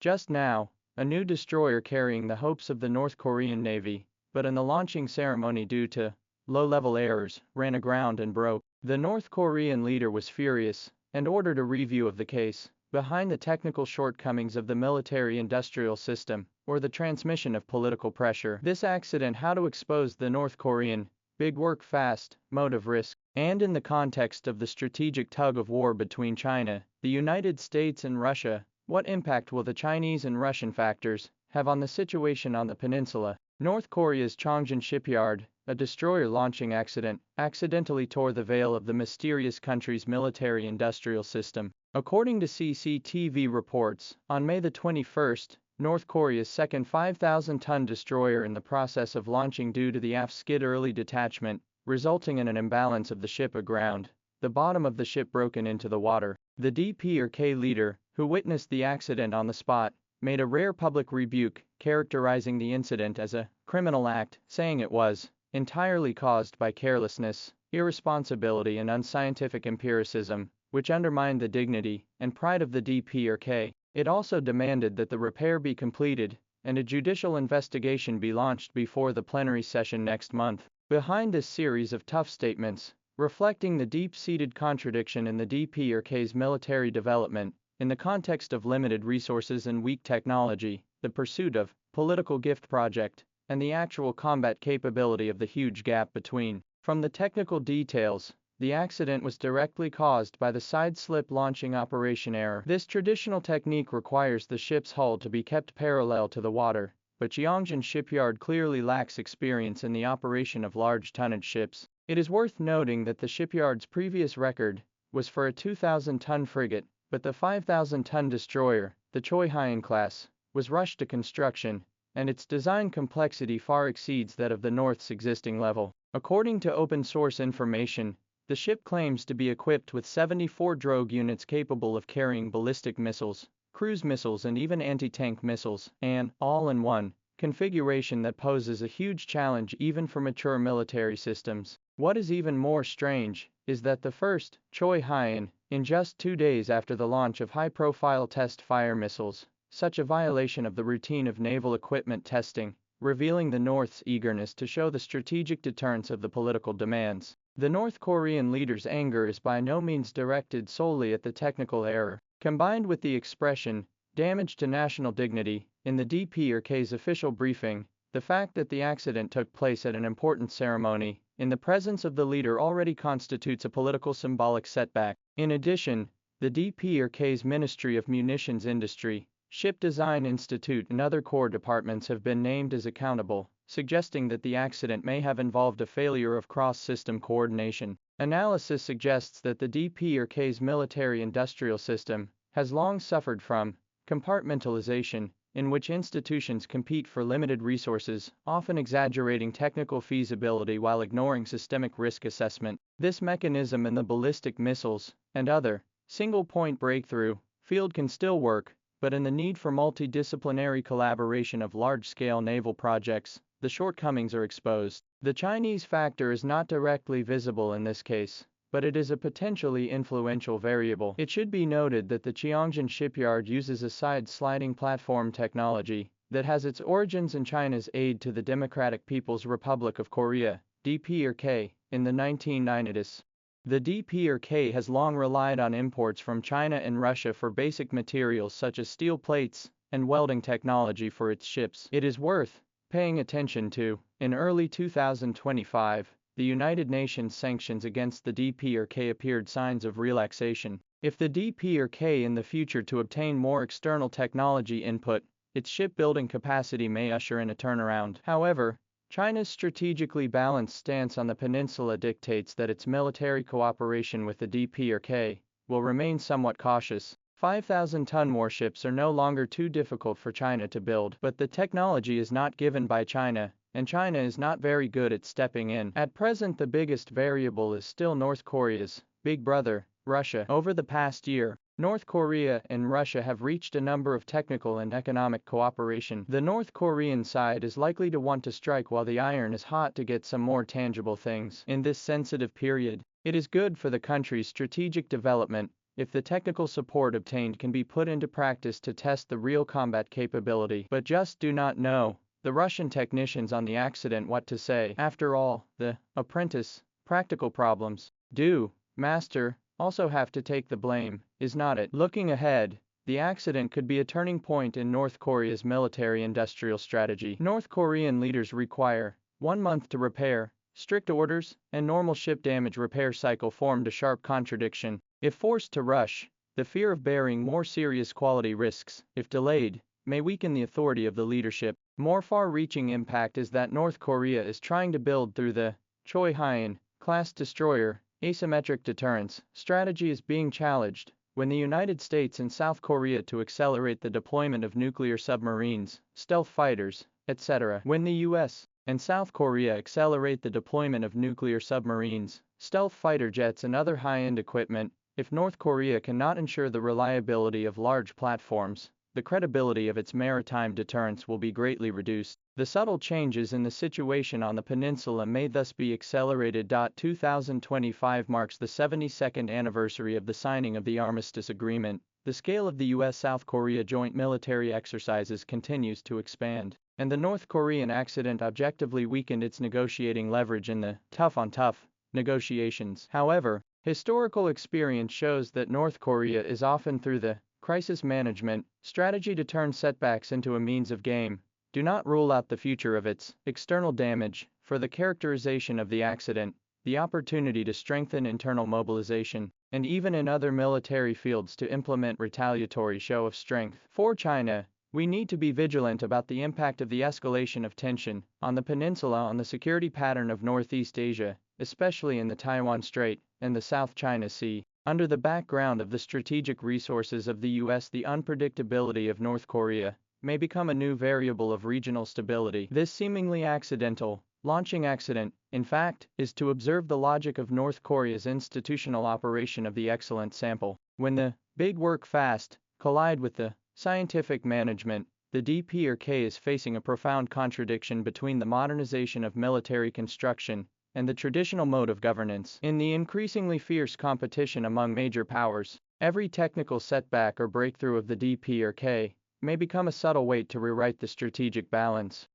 Just now, a new destroyer carrying the hopes of the North Korean Navy, but in the launching ceremony due to low-level errors, ran aground and broke. The North Korean leader was furious and ordered a review of the case behind the technical shortcomings of the military-industrial system or the transmission of political pressure. This accident how to expose the North Korean big work fast mode of risk, and in the context of the strategic tug-of-war between China, the United States and Russia, what impact will the Chinese and Russian factors have on the situation on the peninsula? North Korea's Chongjin shipyard, a destroyer launching accident, accidentally tore the veil of the mysterious country's military-industrial system. According to CCTV reports, on May the 21st, North Korea's second 5,000-ton destroyer in the process of launching due to the aft skid early detachment, resulting in an imbalance of the ship aground. The bottom of the ship broken into the water. The DPRK leader, who witnessed the accident on the spot, made a rare public rebuke, characterizing the incident as a criminal act, saying it was entirely caused by carelessness, irresponsibility and unscientific empiricism, which undermined the dignity and pride of the DPRK. It also demanded that the repair be completed and a judicial investigation be launched before the plenary session next month. Behind this series of tough statements, reflecting the deep-seated contradiction in the DPRK's military development, in the context of limited resources and weak technology, the pursuit of political gift project, and the actual combat capability of the huge gap between. From the technical details, the accident was directly caused by the side-slip launching operation error. This traditional technique requires the ship's hull to be kept parallel to the water, but Chongjin shipyard clearly lacks experience in the operation of large tonnage ships. It is worth noting that the shipyard's previous record was for a 2,000-ton frigate, but the 5,000-ton destroyer, the Choi Hyan class, was rushed to construction, and its design complexity far exceeds that of the North's existing level. According to open-source information, the ship claims to be equipped with 74 drogue units capable of carrying ballistic missiles, cruise missiles and even anti-tank missiles, an all-in-one configuration that poses a huge challenge even for mature military systems. What is even more strange is that the first, Choi Hyan, in just 2 days after the launch of high-profile test-fire missiles, such a violation of the routine of naval equipment testing, revealing the North's eagerness to show the strategic deterrence of the political demands. The North Korean leader's anger is by no means directed solely at the technical error. Combined with the expression, damage to national dignity, in the DPRK's official briefing, the fact that the accident took place at an important ceremony, in the presence of the leader already constitutes a political symbolic setback. In addition, the DPRK's Ministry of Munitions Industry, Ship Design Institute and other core departments have been named as accountable, suggesting that the accident may have involved a failure of cross-system coordination. Analysis suggests that the DPRK's military-industrial system has long suffered from compartmentalization, in which institutions compete for limited resources, often exaggerating technical feasibility while ignoring systemic risk assessment. This mechanism in the ballistic missiles and other single-point breakthrough field can still work, but in the need for multidisciplinary collaboration of large-scale naval projects, the shortcomings are exposed. The Chinese factor is not directly visible in this case, but it is a potentially influential variable. It should be noted that the Chongjin shipyard uses a side-sliding platform technology that has its origins in China's aid to the Democratic People's Republic of Korea, DPRK, in the 1990s. The DPRK has long relied on imports from China and Russia for basic materials such as steel plates and welding technology for its ships. It is worth paying attention to. In early 2025, the United Nations sanctions against the DPRK appeared signs of relaxation. If the DPRK in the future to obtain more external technology input, its shipbuilding capacity may usher in a turnaround. However, China's strategically balanced stance on the peninsula dictates that its military cooperation with the DPRK will remain somewhat cautious. 5,000-ton warships are no longer too difficult for China to build, but the technology is not given by China, and China is not very good at stepping in. At present, the biggest variable is still North Korea's big brother, Russia. Over the past year, North Korea and Russia have reached a number of technical and economic cooperation. The North Korean side is likely to want to strike while the iron is hot to get some more tangible things. In this sensitive period, it is good for the country's strategic development if the technical support obtained can be put into practice to test the real combat capability. But just do not know the Russian technicians on the accident what to say. After all, the apprentice, practical problems, do, master, also have to take the blame, is not it? Looking ahead, the accident could be a turning point in North Korea's military-industrial strategy. North Korean leaders require 1 month to repair, strict orders, and normal ship damage repair cycle formed a sharp contradiction. If forced to rush, the fear of bearing more serious quality risks, if delayed, may weaken the authority of the leadership. More far-reaching impact is that North Korea is trying to build through the Choi Hyun-class destroyer asymmetric deterrence strategy is being challenged when the United States and South Korea to accelerate the deployment of nuclear submarines, stealth fighters, etc. When the US and South Korea accelerate the deployment of nuclear submarines, stealth fighter jets and other high-end equipment, if North Korea cannot ensure the reliability of large platforms, the credibility of its maritime deterrence will be greatly reduced. The subtle changes in the situation on the peninsula may thus be accelerated. 2025 marks the 72nd anniversary of the signing of the Armistice Agreement. The scale of the US-South Korea joint military exercises continues to expand, and the North Korean accident objectively weakened its negotiating leverage in the tough-on-tough negotiations. However, historical experience shows that North Korea is often through the crisis management strategy to turn setbacks into a means of gain. Do not rule out the future of its external damage. For the characterization of the accident, the opportunity to strengthen internal mobilization, and even in other military fields to implement retaliatory show of strength. For China, we need to be vigilant about the impact of the escalation of tension on the peninsula on the security pattern of Northeast Asia, especially in the Taiwan Strait and the South China Sea. Under the background of the strategic resources of the US, the unpredictability of North Korea may become a new variable of regional stability. This seemingly accidental launching accident, in fact, is to observe the logic of North Korea's institutional operation of the excellent sample. When the big work fast collide with the scientific management, the DPRK is facing a profound contradiction between the modernization of military construction and the traditional mode of governance. In the increasingly fierce competition among major powers, every technical setback or breakthrough of the DPRK may become a subtle weight to rewrite the strategic balance.